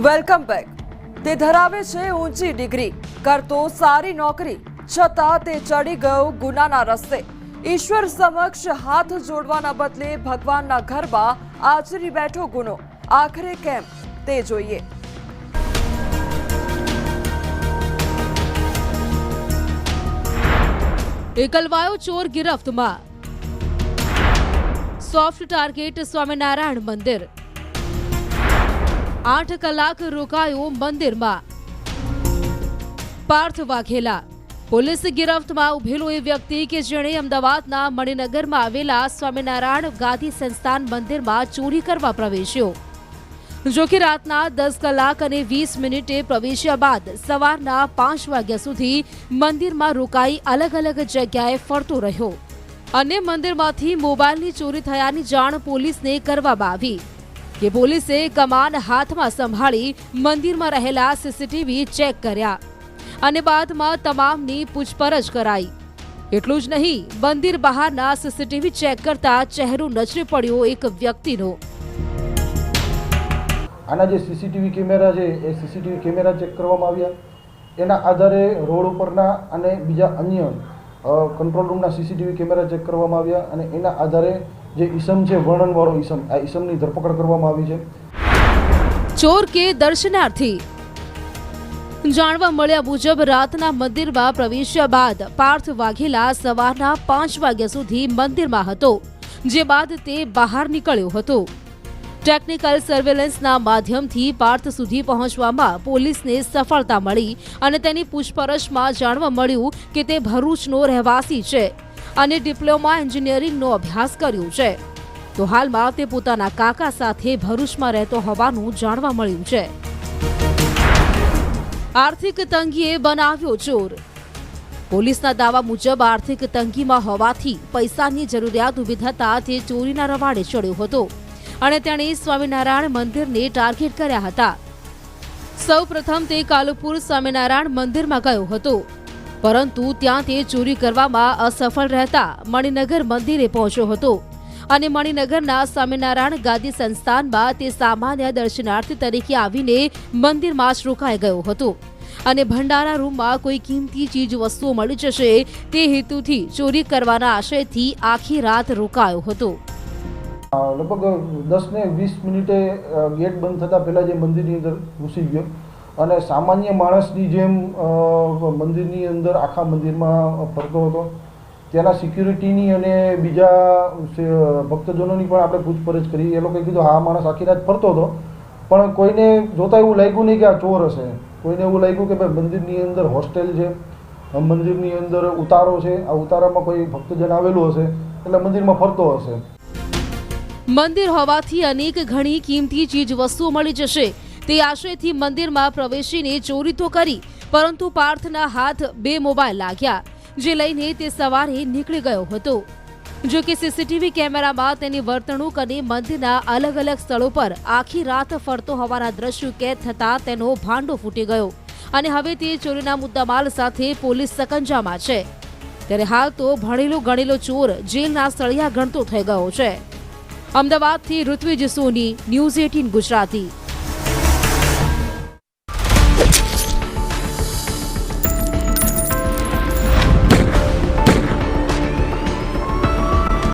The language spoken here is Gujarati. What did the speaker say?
Welcome back. તે ધરાવે છે ઊંચી ડિગ્રી, કરતો સારી નોકરી, છતાં તે ચડી ગયો ગુનાના રસ્તે. ઈશ્વર સમક્ષ હાથ જોડવાના બદલે ભગવાનના ઘરમાં આચરી બેઠો ગુનો. આખરે કેમ તે જોઈએ. એકલવાયો ચોર ગિરફ્તમાં. સોફ્ટ ટાર્ગેટ સ્વામિનારાયણ મંદિર. 8 કલાક રોકાયો મંદિરમાં. પાર્થ વાઘેલા. પોલીસ ગિરફ્તમાં ઉભેલો એ વ્યક્તિ કે જેણે અમદાવાદના મણિનગરમાં આવેલા સ્વામિનારાયણ ગાદી સંસ્થાન મંદિરમાં ચોરી કરવા પ્રવેશ્યો. જો કે રાતના 10 કલાક અને 20 મિનિટે પ્રવેશ્યા બાદ સવારના 5 વાગ્યા સુધી મંદિરમાં રોકાઈ અલગ અલગ જગ્યાએ ફરતો રહ્યો અને મંદિરમાંથી મોબાઈલની ચોરી થયાની જાણ પોલીસને કરવામાં આવી. કે પોલીસે કમાન હાથમાં સંભાળી મંદિરમાં રહેલા સીસીટીવી ચેક કર્યા અને બાદમાં તમામની પૂછપરછ કરાઈ. એટલું જ નહીં, મંદિર બહારના સીસીટીવી ચેક કરતા ચહેરો નજરે પડ્યો એક વ્યક્તિનો. આના જે સીસીટીવી કેમેરા છે એ સીસીટીવી કેમેરા ચેક કરવામાં આવ્યા. એના આધારે રોડ ઉપરના અને બીજા અન્ય કંટ્રોલ રૂમના સીસીટીવી કેમેરા ચેક કરવામાં આવ્યા અને એના આધારે જે ઈસમ છે વર્ણનવાળો ઈસમ, આ ઈસમની ધરપકડ કરવામાં આવી છે. ચોર કે દર્શનાર્થી. જાણવા મળ્યા મુજબ રાતના મંદિરમાં પ્રવેશ્યા બાદ પાર્થ વાઘેલા સવારના 5 વાગ્યા સુધી મંદિરમાં હતો, જે બાદ તે બહાર નીકળ્યો હતો. ટેકનિકલ સર્વેલન્સના માધ્યમથી પાર્થ સુધી પહોંચવામાં પોલીસને સફળતા મળી અને તેની પૂછપરછમાં જાણવા મળ્યું કે તે ભરૂચનો રહેવાસી છે અને ડિપ્લોમા એન્જિનિયરિંગનો અભ્યાસ કર્યો છે. તો હાલમાં તે પોતાના કાકા સાથે ભરૂચમાં રહેતો હોવાનું જાણવા મળ્યું છે. આર્થિક તંગીએ બનાવ્યો ચોર. પોલીસના દાવા મુજબ આર્થિક તંગીમાં હોવાથી પૈસાની જરૂરિયાત ઊભી થતાં તે ચોરીના રવાડે ચડ્યો હતો અને તેણે સ્વામિનારાયણ મંદિરને ટાર્ગેટ કર્યા હતા. સૌ પ્રથમ તે કાલુપુર સ્વામિનારાયણ મંદિરમાં ગયો હતો, પરંતુ ત્યાં તે ચોરી કરવામાં અસફળ રહેતા મણિનગર મંદિરે પહોંચ્યો હતો અને મણિનગરના સ્વામિનારાયણ ગાદી સંસ્થાનમાં તે સામાન્ય દર્શનાર્થી તરીકે આવીને મંદિરમાં જ રોકાઈ ગયો હતો અને ભંડારા રૂમમાં કોઈ કિંમતી ચીજ વસ્તુઓ મળી જશે તે હેતુથી ચોરી કરવાના આશયથી આખી રાત રોકાયો હતો. લગભગ 10 ને 20 મિનિટે ગેટ બંધ થતાં પહેલાં જે મંદિરની અંદર ઘૂસી ગયો અને સામાન્ય માણસની જેમ મંદિરની અંદર આખા મંદિરમાં ફરતો હતો. ત્યાંના સિક્યુરિટીની અને બીજા ભક્તજનોની પણ આપણે પૂછપરછ કરી. એ લોકોએ કીધું હા માણસ આખી રાત ફરતો હતો, પણ કોઈને જોતા એવું લાગ્યું નહીં કે આ ચોર હશે. કોઈને એવું લાગ્યું કે ભાઈ મંદિરની અંદર હોસ્ટેલ છે, મંદિરની અંદર ઉતારો છે, આ ઉતારામાં કોઈ ભક્તજન આવેલું હશે એટલે મંદિરમાં ફરતો હશે. મંદિર હોવાથી અનેક ઘણી કિંમતી ચીજ વસ્તુઓ મળી જશે તે આશયથી મંદિરમાં પ્રવેશીને ચોરી તો કરી, પરંતુ પાર્થના હાથ 2 મોબાઈલ લાગ્યા, જે લઈને તે સવારે નીકળી ગયો હતો. જો કે સીસીટીવી કેમેરામાં તેની વર્તણૂક અને મંદિરના અલગ અલગ સ્થળો પર આખી રાત ફરતો હોવાના દ્રશ્યો કેદ થતા તેનો ભાંડો ફૂટી ગયો અને હવે તે ચોરીના મુદ્દામાલ સાથે પોલીસ સકંજામાં છે. ત્યારે હાલ તો ભણેલો ગણેલો ચોર જેલના સળિયા ગણતો થઈ ગયો છે. અમદાવાદથી ઋત્વિજ સોની, ન્યૂઝ 18 ગુજરાતી.